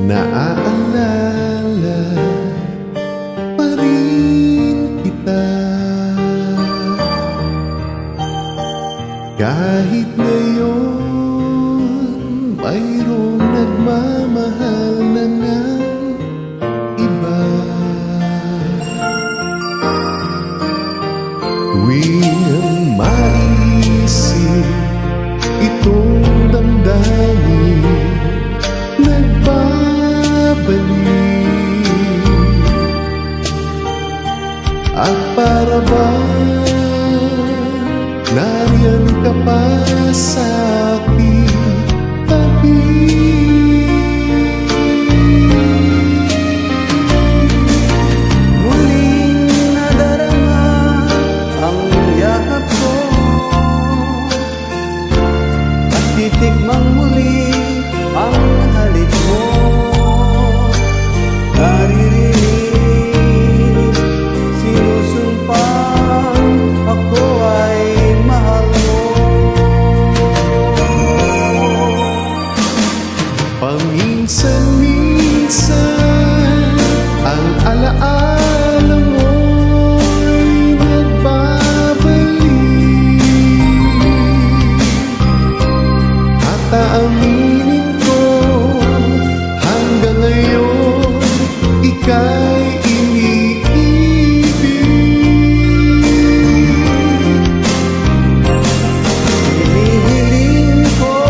naaalala pa rin kita. Kahit ngayon mayroong nagmamahal na ngang iba. Tuwing maisip itong damdamin, nagbabalik. At para bang nariyan ka pa sa aking tabi. Muling nadarama ang yakap ko at titikmang muli ang halik mo. Naririnig, sinusumpang ako ay mahal mo. Paminsan-minsan ang alaala mo'y nagbabalik. At aaminin ko hanggang ngayon ika'y iniibig. Hinihiling ko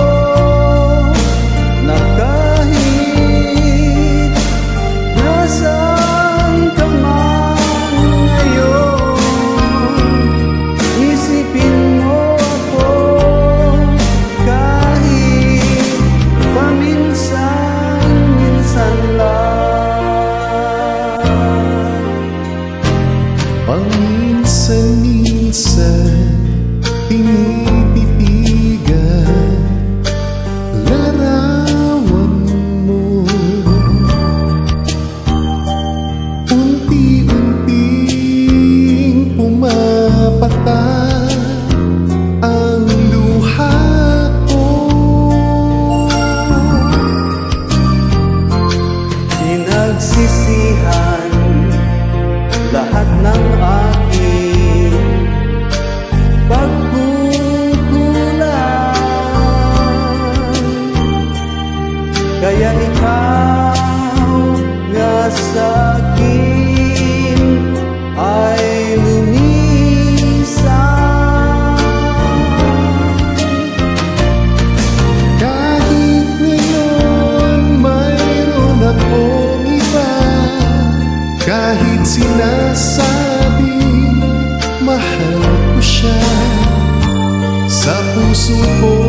na kahit nasaan ka man ngayon, isipin mo ako kahit paminsan-minsan lang. Paminsan-minsan tinititigan larawan mo. Unti-unting pumapatak ang luha ko. Pinagsisihan lahat ng aking pagkukulang, kaya ikaw nga sa'kin ay lumisan. Kahit ngayon mayroon akong iba, kahit sinasabing mahal ko siya, sa puso ko